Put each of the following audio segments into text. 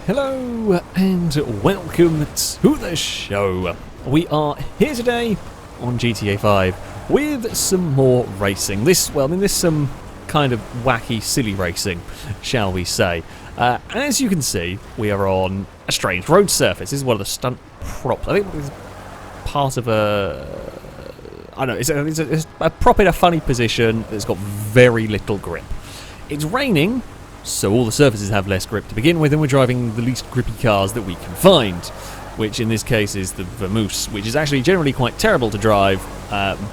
Hello and welcome to the show. We are here today on GTA 5 with some more racing. Some kind of wacky, silly racing, shall we say. As you can see, we are on a strange road surface. This is one of the stunt props. I think it's part of it's a prop in a funny position that's got very little grip. It's raining, so all the surfaces have less grip to begin with, and we're driving the least grippy cars that we can find, which in this case is the Vermoose, which is actually generally quite terrible to drive,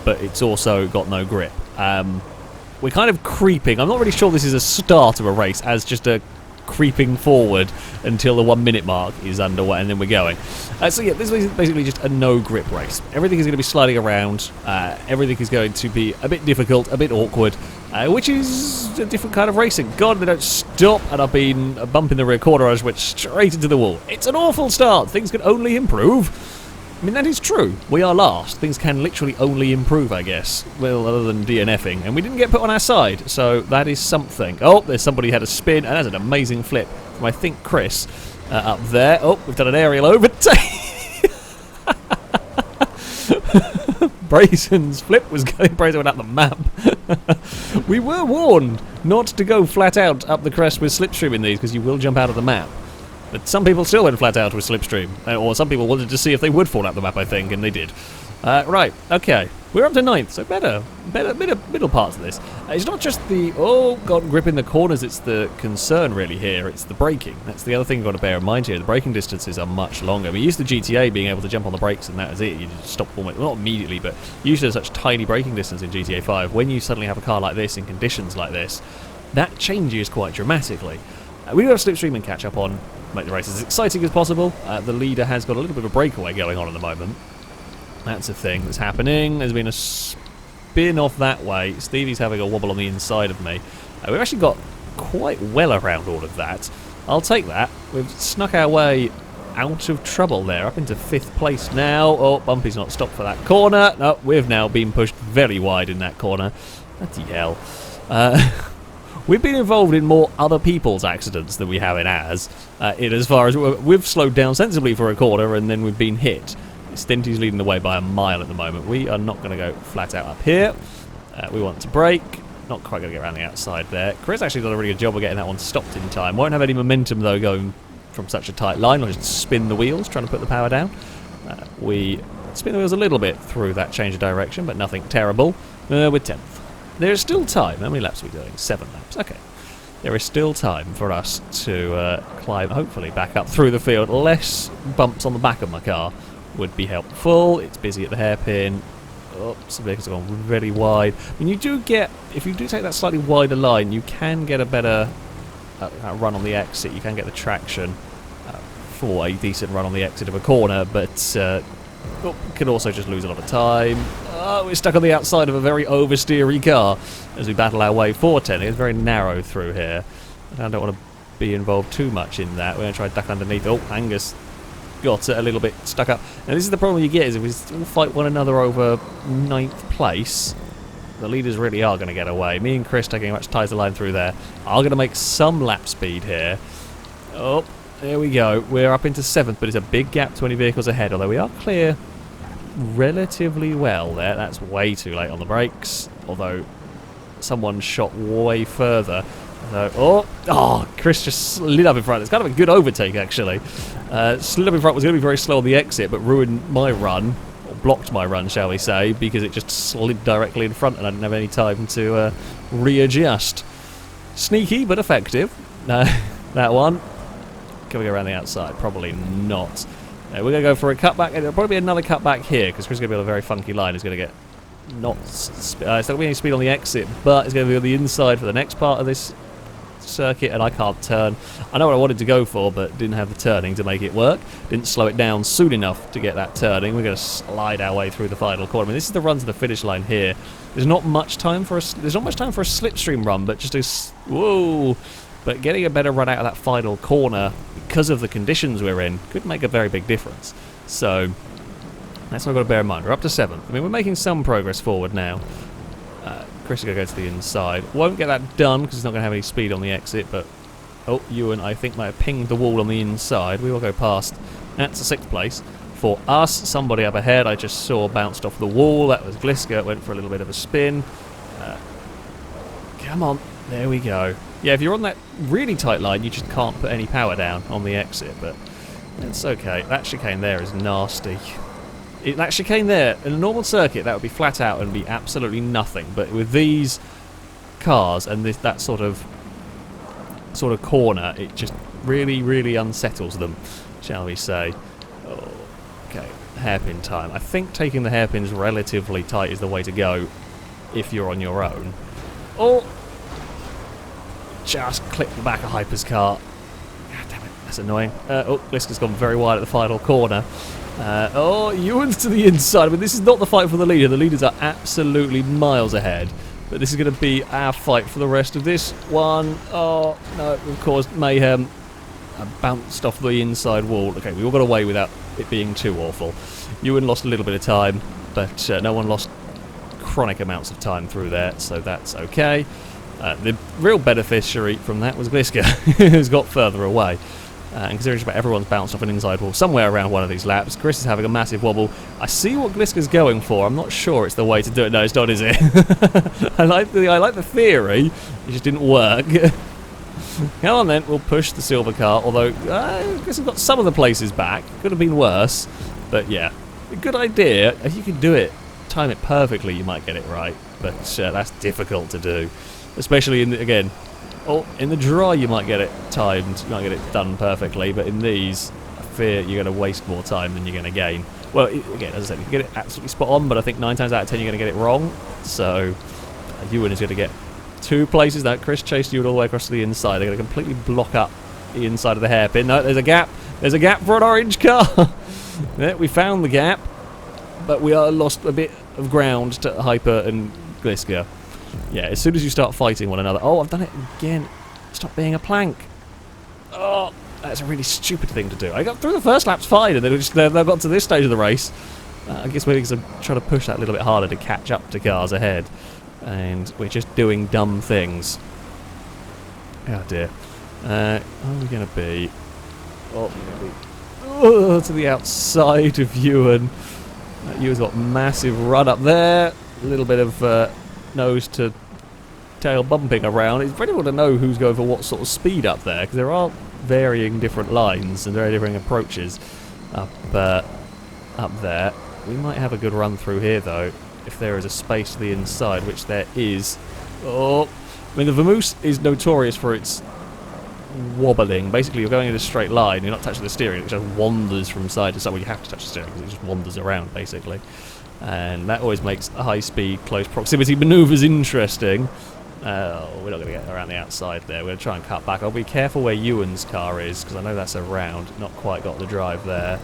but it's also got no grip. We're kind of creeping. I'm not really sure this is a start of a race, as just a creeping forward until the 1 minute mark is underway, and then we're going. This is basically just a no grip race. Everything is going to be sliding around. Everything is going to be a bit difficult, a bit awkward, which is a different kind of racing. God, they don't stop, and I've been bumping the rear corner. I just went straight into the wall. It's an awful start. Things can only improve. I mean, that is true. We are last. Things can literally only improve, I guess. Well, other than DNFing. And we didn't get put on our side, so that is something. Oh, there's somebody had a spin, and that's an amazing flip from, I think, Chris up there. Oh, we've done an aerial overtake. Brazen's flip was going. Brazen went up the map. We were warned not to go flat out up the crest with slipstream in these, because you will jump out of the map. But some people still went flat out with slipstream, or some people wanted to see if they would fall out the map, I think, and they did. Right, okay, we're up to 9th, so middle parts of this. It's not just the grip in the corners. It's the concern really here. It's the braking. That's the other thing you've got to bear in mind here. The braking distances are much longer. We used to GTA being able to jump on the brakes and that was it. You just stop almost, not immediately, but usually there's such tiny braking distance in GTA 5. When you suddenly have a car like this in conditions like this, that changes quite dramatically. We do have slipstream and catch up on. Make the race as exciting as possible. The leader has got a little bit of a breakaway going on at the moment. That's a thing that's happening. There's been a spin off that way. Stevie's having a wobble on the inside of me. We've actually got quite well around all of that. I'll take that. We've snuck our way out of trouble there, up into 5th place now. Oh, Bumpy's not stopped for that corner. No, we've now been pushed very wide in that corner. Bloody hell. We've been involved in more other people's accidents than we have in ours, as far as we've slowed down sensibly for a corner and then we've been hit. Stinty's leading the way by a mile at the moment. We are not going to go flat out up here. We want to brake. Not quite going to get around the outside there. Chris actually done a really good job of getting that one stopped in time. Won't have any momentum though going from such a tight line. I'll just spin the wheels, trying to put the power down. We spin the wheels a little bit through that change of direction, but nothing terrible. We're 10th. There is still time. How many laps are we doing? 7 laps. Okay. There is still time for us to climb, hopefully, back up through the field. Less bumps on the back of my car would be helpful. It's busy at the hairpin. Oh, some vehicles have gone very wide. I mean, if you do take that slightly wider line, you can get a better run on the exit. You can get the traction for a decent run on the exit of a corner, but can also just lose a lot of time. We're stuck on the outside of a very oversteery car as we battle our way for 10. It's very narrow through here. I don't want to be involved too much in that. We're going to try to duck underneath. Oh, Angus got a little bit stuck up. Now this is the problem you get, is if we still fight one another over 9th place, the leaders really are going to get away. Me and Chris taking much tighter line through there are going to make some lap speed here. Oh, there we go. We're up into 7th, but it's a big gap, 20 vehicles ahead, although we are clear relatively well there. That's way too late on the brakes, although someone shot way further. So, Chris just slid up in front. It's kind of a good overtake, actually. Slid up in front was going to be very slow on the exit, but ruined my run, or blocked my run, shall we say, because it just slid directly in front and I didn't have any time to readjust. Sneaky, but effective. That one. Can we go around the outside? Probably not. We're going to go for a cutback, and there'll probably be another cutback here, because Chris is going to be on a very funky line. He's going to get it's not going to be any speed on the exit, but it's going to be on the inside for the next part of this circuit, and I can't turn. I know what I wanted to go for, but didn't have the turning to make it work. Didn't slow it down soon enough to get that turning. We're going to slide our way through the final corner. I mean, this is the run to the finish line here. There's not much time for a slipstream run, but just whoa. But getting a better run out of that final corner because of the conditions we're in could make a very big difference. So that's what I've got to bear in mind. We're up to 7th. I mean, we're making some progress forward now. Chris is going to go to the inside. Won't get that done because he's not going to have any speed on the exit, but Oh, Ewan, I think, might have pinged the wall on the inside. We will go past. That's a 6th place. For us, somebody up ahead I just saw bounced off the wall. That was Gliska. It went for a little bit of a spin. Come on. There we go. Yeah, if you're on that really tight line, you just can't put any power down on the exit, but it's okay. That chicane there is nasty. That chicane there, in a normal circuit, that would be flat out and be absolutely nothing, but with these cars and that sort of corner, it just really, really unsettles them, shall we say. Oh, okay, hairpin time. I think taking the hairpins relatively tight is the way to go if you're on your own. Oh! Just clipped the back of Hyper's car. God damn it, that's annoying. Oh, Gliska's gone very wide at the final corner. Oh, Ewan's to the inside. I mean, this is not the fight for the leader. The leaders are absolutely miles ahead. But this is going to be our fight for the rest of this one. Oh, no, of course, mayhem. I bounced off the inside wall. Okay, we all got away without it being too awful. Ewan lost a little bit of time, but no one lost chronic amounts of time through there, so that's okay. The real beneficiary from that was Gliska, who's got further away. And considering about everyone's bounced off an inside wall somewhere around one of these laps, Chris is having a massive wobble. I see what Gliska's going for. I'm not sure it's the way to do it. No, it's not, is it? I like the theory. It just didn't work. Come on then, we'll push the silver car. Although Gliska's got some of the places back. Could have been worse, but yeah, a good idea. If you could do it, time it perfectly, you might get it right. But that's difficult to do. Especially in the dry you might get it timed, you might get it done perfectly, but in these, I fear you're going to waste more time than you're going to gain. Well, again, as I said, you can get it absolutely spot on, but I think 9 times out of 10 you're going to get it wrong. So, Ewan is going to get 2 places. Now, Chris chased Ewan all the way across to the inside. They're going to completely block up the inside of the hairpin. No, there's a gap. There's a gap for an orange car. Yeah, we found the gap, but we are lost a bit of ground to Hyper and Gliska. Yeah, as soon as you start fighting one another... Oh, I've done it again. Stop being a plank. Oh, that's a really stupid thing to do. I got through the first lap's fine, and then they've got to this stage of the race. I guess maybe because I'm trying to push that a little bit harder to catch up to cars ahead. And we're just doing dumb things. Oh, dear. Are we going to be... Oh, we're going to be... to the outside of Ewan. Ewan's got massive run up there. A little bit of... nose to tail bumping around. It's very difficult to know who's going for what sort of speed up there, because there are varying different lines and very different approaches up there. We might have a good run through here though, if there is a space to the inside, which there is. Oh, I mean the Vamoose is notorious for its wobbling. Basically you're going in a straight line, you're not touching the steering, it just wanders from side to side. Well, you have to touch the steering because it just wanders around basically. And that always makes high-speed, close proximity manoeuvres interesting. We're not going to get around the outside there. We're going to try and cut back. I'll be careful where Ewan's car is, because I know that's around. Not quite got the drive there.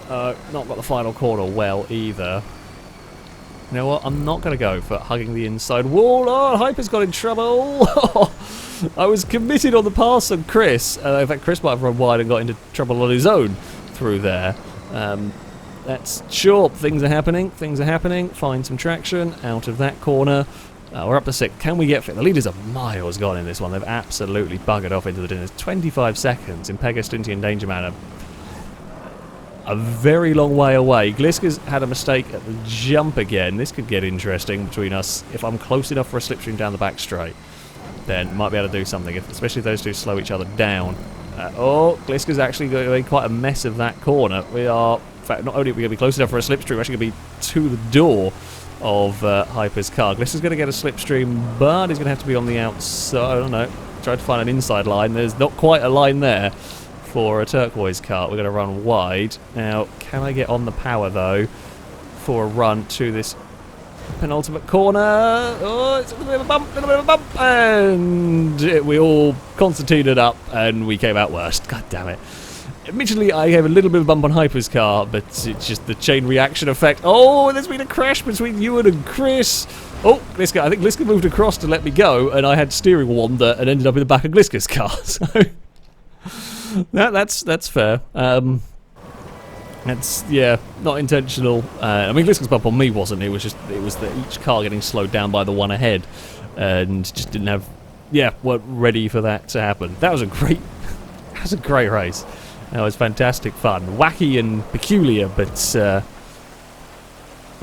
Not got the final corner well, either. You know what? I'm not going to go for hugging the inside wall. Oh, Hyper's got in trouble. I was committed on the pass on Chris. In fact, Chris might have run wide and got into trouble on his own through there. That's sure, things are happening. Find some traction out of that corner. We're up to 6. Can we get fit? The leaders are miles gone in this one. They've absolutely buggered off into the distance. 25 seconds in Pegastinti and Danger Man. A very long way away. Gliska's had a mistake at the jump again. This could get interesting between us. If I'm close enough for a slipstream down the back straight, then might be able to do something, especially if those two slow each other down. Gliska's actually going to make quite a mess of that corner. We are... In fact, not only are we going to be close enough for a slipstream, we're actually going to be to the door of Hyper's car. Gliska's going to get a slipstream, but he's going to have to be on the outside. I don't know. Try to find an inside line. There's not quite a line there for a turquoise car. We're going to run wide. Now, can I get on the power, though, for a run to this penultimate corner? Oh, it's a little bit of a bump, and we all concertinaed up, and we came out worst. God damn it. Admittedly, I have a little bit of a bump on Hyper's car, but it's just the chain reaction effect. Oh, there's been a crash between Ewan and Chris. Oh, Gliska. I think Gliska moved across to let me go, and I had steering wander and ended up in the back of Gliska's car. So that's fair. That's not intentional. I mean, Gliska's bump on me wasn't. It was that each car getting slowed down by the one ahead, and just didn't have yeah, weren't ready for that to happen. That was a great race. That was fantastic fun. Wacky and peculiar, but a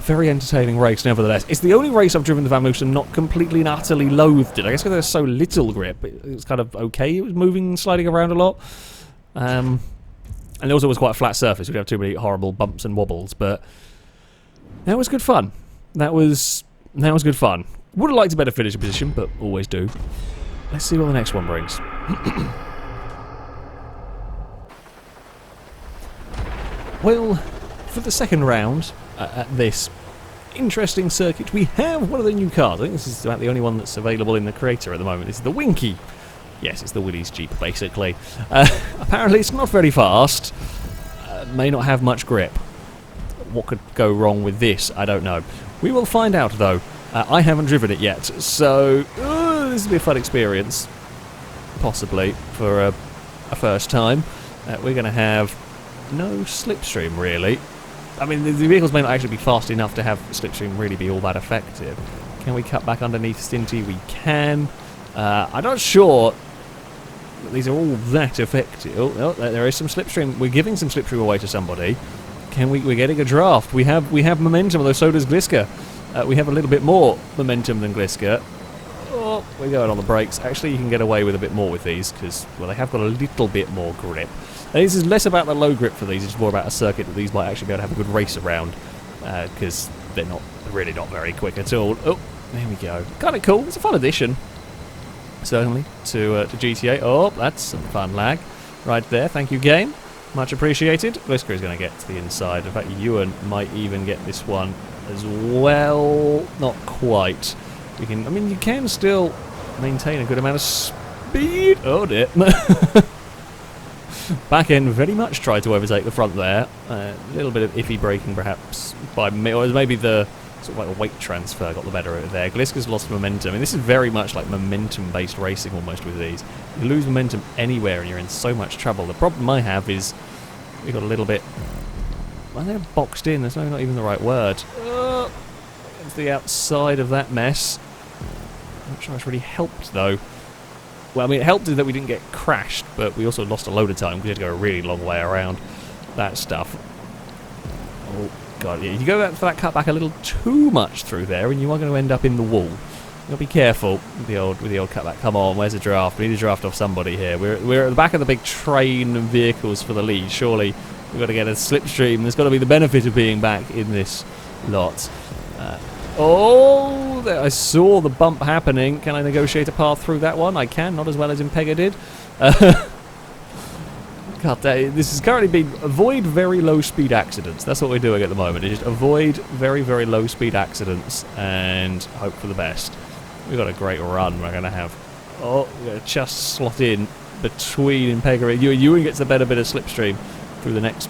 very entertaining race nevertheless. It's the only race I've driven the Van Moose and not completely and utterly loathed it. I guess because there's so little grip, it was kind of okay. It was moving, sliding around a lot. And it also was quite a flat surface. We didn't have too many horrible bumps and wobbles, but that was good fun. That was good fun. Would have liked a better finishing position, but always do. Let's see what the next one brings. Well, for the second round at this interesting circuit, we have one of the new cars. I think this is about the only one that's available in the creator at the moment. This is the Winky. Yes, it's the Willys Jeep, basically. Apparently it's not very fast. May not have much grip. What could go wrong with this? I don't know. We will find out, though. I haven't driven it yet, so this will be a fun experience. Possibly, for a first time. We're going to have no slipstream, really. I mean, the vehicles may not actually be fast enough to have slipstream really be all that effective. Can we cut back underneath Stinty? We can. I'm not sure that these are all that effective. Oh, there is some slipstream. We're giving some slipstream away to somebody. We're getting a draft. We have momentum, although so does Gliska. We have a little bit more momentum than Gliska. Oh, we're going on the brakes. Actually, you can get away with a bit more with these because, well, they have got a little bit more grip. And this is less about the low grip for these. It's more about a circuit that these might actually be able to have a good race around because they're really not very quick at all. Oh, there we go. Kind of cool. It's a fun addition, certainly, to GTA. Oh, that's some fun lag right there. Thank you, game. Much appreciated. Gliska is going to get to the inside. In fact, Ewan might even get this one as well. Not quite. You can still maintain a good amount of speed. Oh dear. Back end very much tried to overtake the front there. A little bit of iffy braking perhaps by me, or maybe the sort of like a weight transfer got the better of it there. Gliska's lost momentum. I mean, this is very much like momentum-based racing almost with these. You lose momentum anywhere and you're in so much trouble. The problem I have is we got a little bit... Well, they're boxed in. That's not even the right word. It's the outside of that mess. I'm not sure it's really helped though. Well, I mean, it helped that we didn't get crashed, but we also lost a load of time because we had to go a really long way around that stuff. Oh, God, yeah. You go for that cutback a little too much through there, and you are going to end up in the wall. You've got to be careful with the old cutback. Come on, where's the draft? We need a draft off somebody here. We're at the back of the big train of vehicles for the lead. Surely we've got to get a slipstream. There's got to be the benefit of being back in this lot. I saw the bump happening. Can I negotiate a path through that one? I can, not as well as Impega did. God, this is currently being avoid very low speed accidents. That's what we're doing at the moment. Just avoid very, very low speed accidents and hope for the best. We've got a great run we're going to have. Oh, we're going to just slot in between Impega and Ewan gets the better bit of slipstream through the next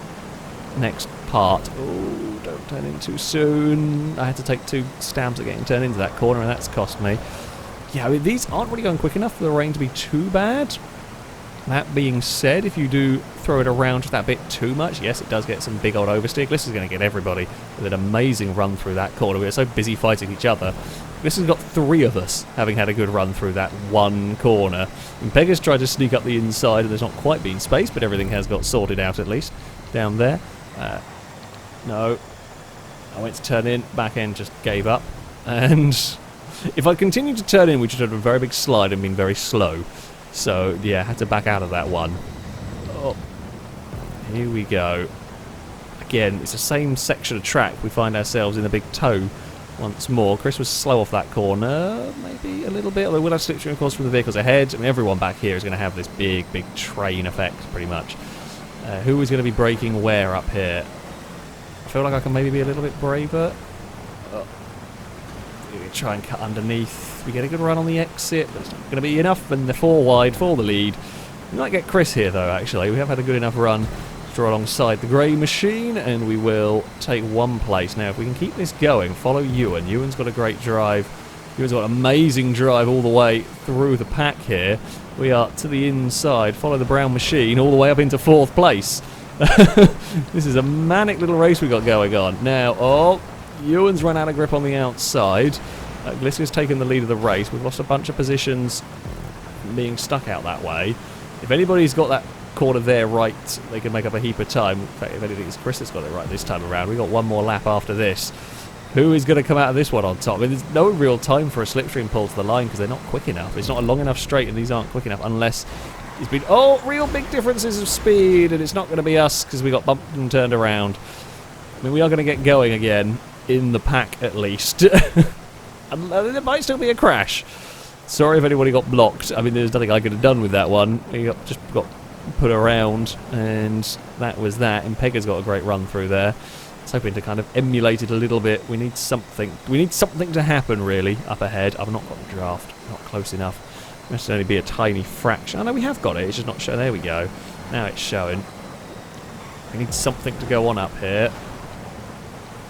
part. Oh, don't turn in too soon. I had to take 2 stabs at getting turned into that corner, and that's cost me. Yeah, I mean, these aren't really going quick enough for the rain to be too bad. That being said, if you do throw it around just that bit too much, yes, it does get some big old oversteer. This is going to get everybody with an amazing run through that corner. We're so busy fighting each other. This has got 3 of us having had a good run through that one corner. And Pega's tried to sneak up the inside, and there's not quite been space, but everything has got sorted out at least down there. No. I went to turn in, back end just gave up. And if I continued to turn in, we just had a very big slide and been very slow. So, yeah, had to back out of that one. Oh, here we go. Again, it's the same section of track. We find ourselves in a big toe once more. Chris was slow off that corner, maybe a little bit. Although we'll have slipstream, of course, from the vehicles ahead. I mean, everyone back here is going to have this big train effect, pretty much. Who is going to be braking where up here? I feel like I can maybe be a little bit braver. Oh. We try and cut underneath. We get a good run on the exit, but it's not going to be enough, and they're 4 wide for the lead. We might get Chris here, though, actually. We have had a good enough run to draw alongside the grey machine, and we will take 1 place. Now, if we can keep this going, follow Ewan. Ewan's got a great drive. Ewan's got an amazing drive all the way through the pack here. We are to the inside, follow the brown machine all the way up into 4th place. This is a manic little race we got going on. Now, Ewan's run out of grip on the outside. Gliska's taken the lead of the race. We've lost a bunch of positions than being stuck out that way. If anybody's got that corner there right, they can make up a heap of time. In fact, if anything, it's Chris that's got it right this time around. We've got one more lap after this. Who is going to come out of this one on top? I mean, there's no real time for a slipstream pull to the line because they're not quick enough. It's not a long enough straight, and these aren't quick enough unless it's been... Oh, real big differences of speed, and it's not going to be us because we got bumped and turned around. I mean, we are going to get going again, in the pack at least. And there might still be a crash. Sorry if anybody got blocked. I mean, there's nothing I could have done with that one. We just got put around, and that was that. And Pegga's got a great run through there. I was hoping to kind of emulate it a little bit. We need something. We need something to happen, really, up ahead. I've not got the draft. Not close enough. It must only be a tiny fraction. Oh, no, we have got it. It's just not showing. There we go. Now it's showing. We need something to go on up here.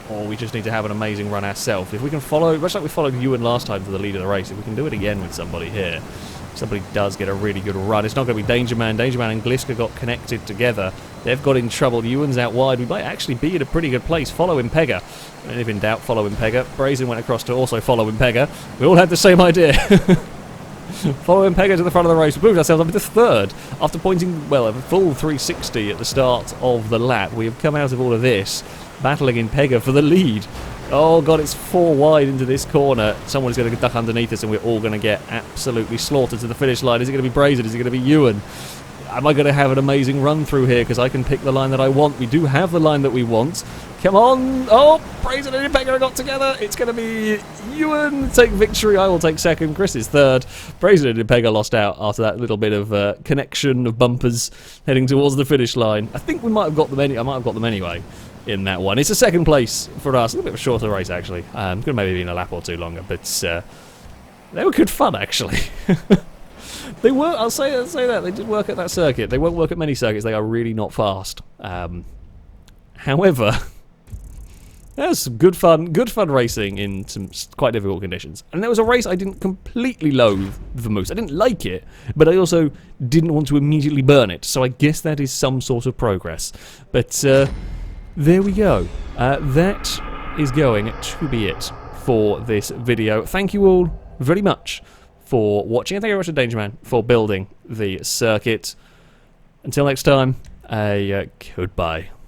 Or we just need to have an amazing run ourselves. If we can follow, much like we followed Ewan last time to the lead of the race, if we can do it again with somebody here, somebody does get a really good run. It's not going to be Danger Man. Danger Man and Gliska got connected together. They've got in trouble. Ewan's out wide. We might actually be in a pretty good place. Following Pegga. And if in doubt, following Pegga. Brazen went across to also following Pegga. We all had the same idea. Following Pegga to the front of the race. We moved ourselves up into third. After pointing, well, a full 360 at the start of the lap, we have come out of all of this battling in Pegga for the lead. Oh god, it's 4 wide into this corner. Someone's going to duck underneath us and we're all going to get absolutely slaughtered to the finish line. Is it going to be Brazen? Is it going to be Ewan? Am I going to have an amazing run through here because I can pick the line that I want? We do have the line that we want. Come on. Oh, Brazen and Pegga got together. It's going to be Ewan take victory. I will take second. Chris is third. Brazen and Pegga lost out after that little bit of connection of bumpers heading towards the finish line. I think we might have got them I might have got them anyway in that one. It's a second place for us. A little bit of a shorter race, actually. Could have maybe been a lap or two longer, but they were good fun, actually. They were, I'll say that. They did work at that circuit. They won't work at many circuits. They are really not fast. However, that's good fun racing in some quite difficult conditions. And there was a race I didn't completely loathe the most. I didn't like it, but I also didn't want to immediately burn it. So I guess that is some sort of progress. But there we go. That is going to be it for this video. Thank you all very much for watching, and thank you very much to Danger Man for building the circuit. Until next time, goodbye.